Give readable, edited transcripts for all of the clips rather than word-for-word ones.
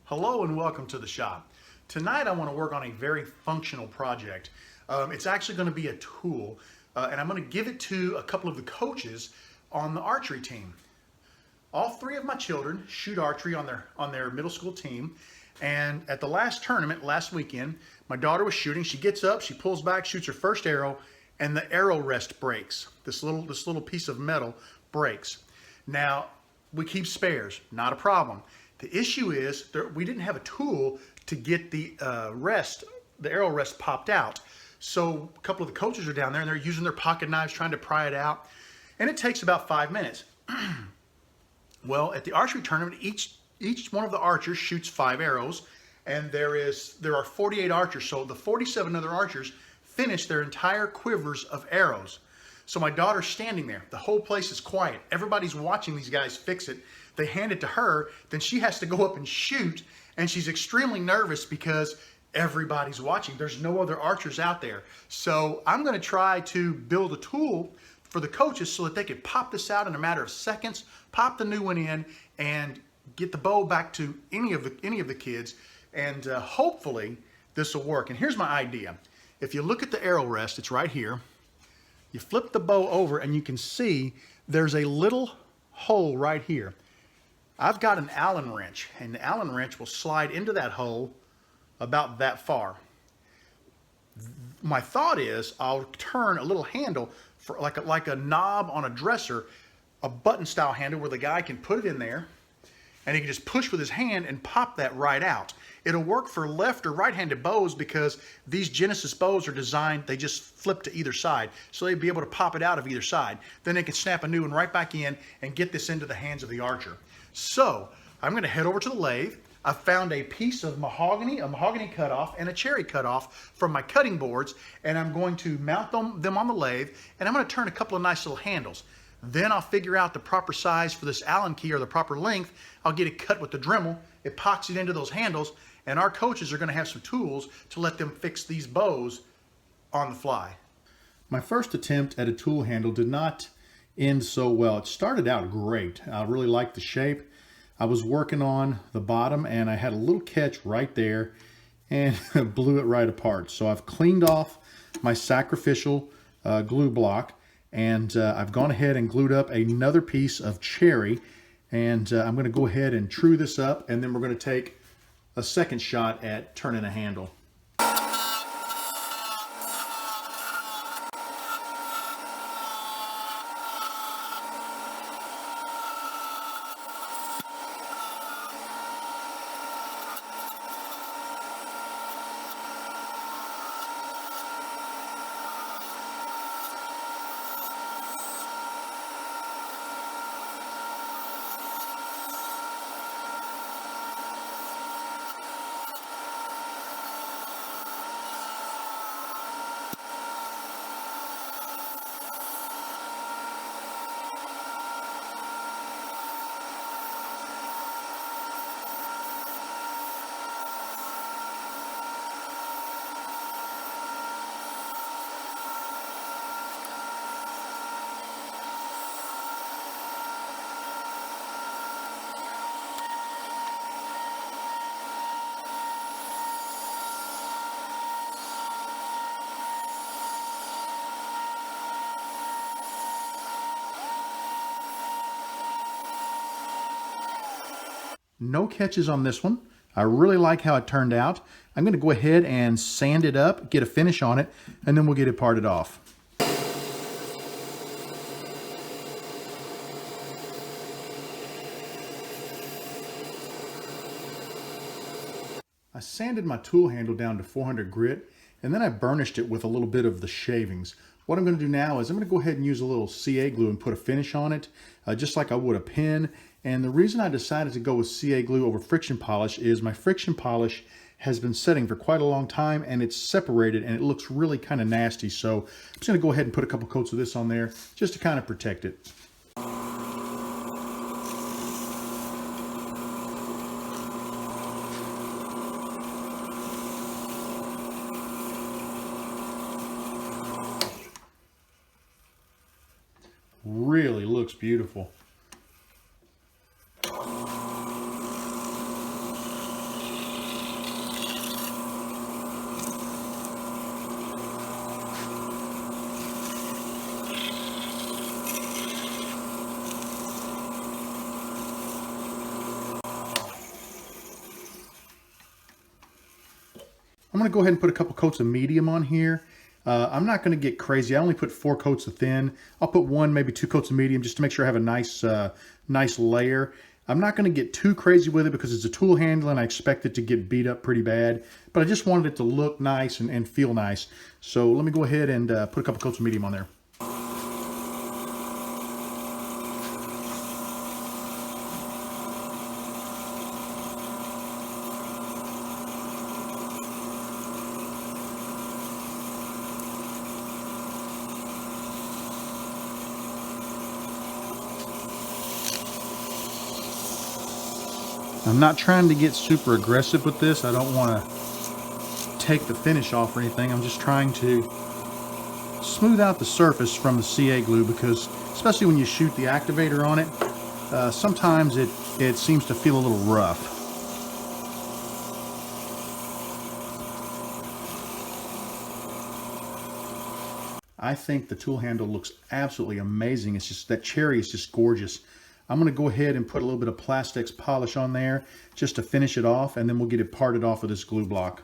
Hello and welcome to the shop. Tonight I want to work on a very functional project. It's actually going to be a tool and I'm going to give it to a couple of the coaches on the archery team. All three of my children shoot archery on their middle school team, and at the last tournament last weekend my daughter was shooting. She gets up, she pulls back, shoots her first arrow, and the arrow rest breaks. This little piece of metal breaks. Now we keep spares, not a problem. The issue is we didn't have a tool to get the arrow rest popped out. So a couple of the coaches are down there and they're using their pocket knives trying to pry it out. And it takes about 5 minutes. Well, at the archery tournament, each one of the archers shoots 5 arrows, and there are 48 archers. So the 47 other archers finish their entire quivers of arrows. So my daughter's standing there. The whole place is quiet. Everybody's watching these guys fix it. They hand it to her, then she has to go up and shoot, and she's extremely nervous because everybody's watching. There's no other archers out there. So I'm going to try to build a tool for the coaches so that they could pop this out in a matter of seconds, pop the new one in, and get the bow back to any of the kids, and hopefully this will work. And here's my idea. If you look at the arrow rest, it's right here. You flip the bow over and you can see there's a little hole right here. I've got an Allen wrench, and the Allen wrench will slide into that hole about that far. My thought is I'll turn a little handle for like a knob on a dresser, a button style handle where the guy can put it in there and he can just push with his hand and pop that right out. It'll work for left or right-handed bows because these Genesis bows are designed, they just flip to either side. So they'd be able to pop it out of either side. Then they can snap a new one right back in and get this into the hands of the archer. So I'm gonna head over to the lathe. I found a piece of mahogany, a mahogany cutoff, and a cherry cutoff from my cutting boards, and I'm going to mount them on the lathe, and I'm gonna turn a couple of nice little handles. Then I'll figure out the proper size for this Allen key, or the proper length. I'll get it cut with the Dremel, epoxy it into those handles, and our coaches are gonna have some tools to let them fix these bows on the fly. My first attempt at a tool handle did not end so well. It started out great. I really liked the shape. I was working on the bottom and I had a little catch right there and blew it right apart. So I've cleaned off my sacrificial glue block, and I've gone ahead and glued up another piece of cherry, and I'm going to go ahead and true this up, and then we're going to take a second shot at turning a handle. No catches on this one. I really like how it turned out. I'm going to go ahead and sand it up, get a finish on it, and then we'll get it parted off. I sanded my tool handle down to 400 grit, and then I burnished it with a little bit of the shavings. What I'm going to do now is I'm going to go ahead and use a little CA glue and put a finish on it, just like I would a pin. And the reason I decided to go with CA glue over friction polish is my friction polish has been setting for quite a long time, and it's separated and it looks really kind of nasty. So I'm just going to go ahead and put a couple coats of this on there just to kind of protect it. Really looks beautiful. I'm going to go ahead and put a couple coats of medium on here. I'm not going to get crazy. I only put 4 coats of thin. I'll put 1, maybe 2 coats of medium just to make sure I have a nice layer. I'm not going to get too crazy with it because it's a tool handle and I expect it to get beat up pretty bad. But I just wanted it to look nice and feel nice. So let me go ahead and put a couple coats of medium on there. I'm not trying to get super aggressive with this. I don't want to take the finish off or anything. I'm just trying to smooth out the surface from the CA glue because especially when you shoot the activator on it, sometimes it seems to feel a little rough. I think the tool handle looks absolutely amazing. It's just that cherry is just gorgeous. I'm going to go ahead and put a little bit of Plastex polish on there just to finish it off, and then we'll get it parted off with this glue block.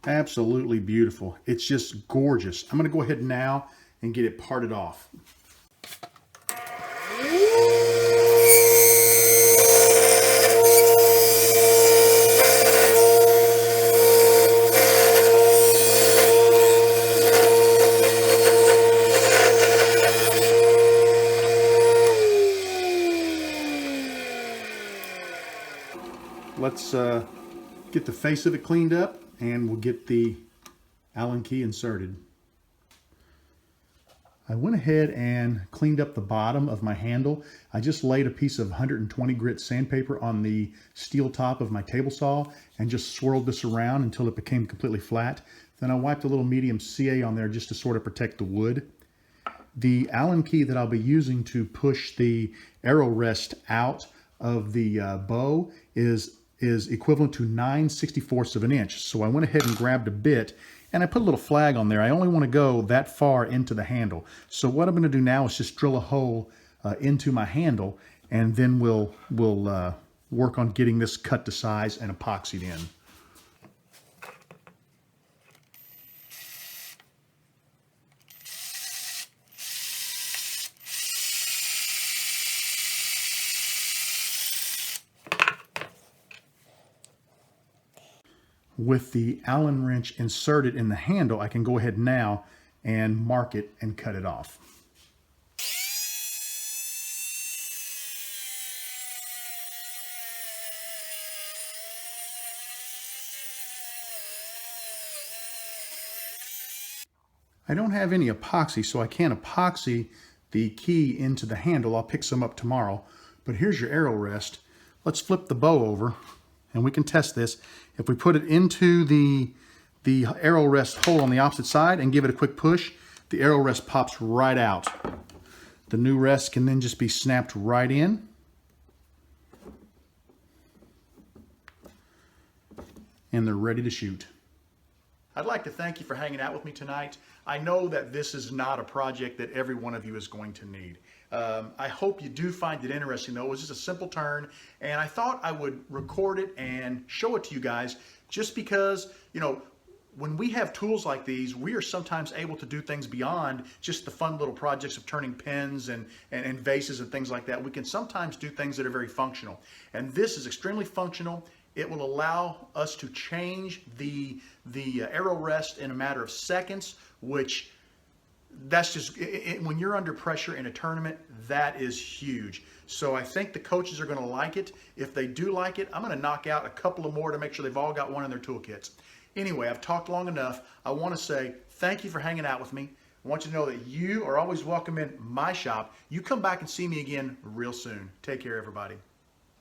Absolutely beautiful. It's just gorgeous. I'm going to go ahead now and get it parted off. Let's get the face of it cleaned up and we'll get the Allen key inserted. I went ahead and cleaned up the bottom of my handle. I just laid a piece of 120 grit sandpaper on the steel top of my table saw and just swirled this around until it became completely flat. Then I wiped a little medium CA on there just to sort of protect the wood. The Allen key that I'll be using to push the arrow rest out of the bow is equivalent to 9/64 of an inch. So I went ahead and grabbed a bit and I put a little flag on there. I only want to go that far into the handle. So what I'm going to do now is just drill a hole into my handle, and then we'll work on getting this cut to size and epoxied in. With the Allen wrench inserted in the handle, I can go ahead now and mark it and cut it off. I don't have any epoxy, so I can't epoxy the key into the handle. I'll pick some up tomorrow. But here's your arrow rest. Let's flip the bow over and we can test this. If we put it into the arrow rest hole on the opposite side and give it a quick push, the arrow rest pops right out. The new rest can then just be snapped right in. And they're ready to shoot. I'd like to thank you for hanging out with me tonight. I know that this is not a project that every one of you is going to need. I hope you do find it interesting though. It was just a simple turn, and I thought I would record it and show it to you guys just because, you know, when we have tools like these, we are sometimes able to do things beyond just the fun little projects of turning pens and vases and things like that. We can sometimes do things that are very functional. And this is extremely functional. It will allow us to change the arrow rest in a matter of seconds, which that's just, when you're under pressure in a tournament, that is huge. So I think the coaches are going to like it. If they do like it, I'm going to knock out a couple of more to make sure they've all got one in their toolkits. Anyway, I've talked long enough. I want to say thank you for hanging out with me. I want you to know that you are always welcome in my shop. You come back and see me again real soon. Take care, everybody.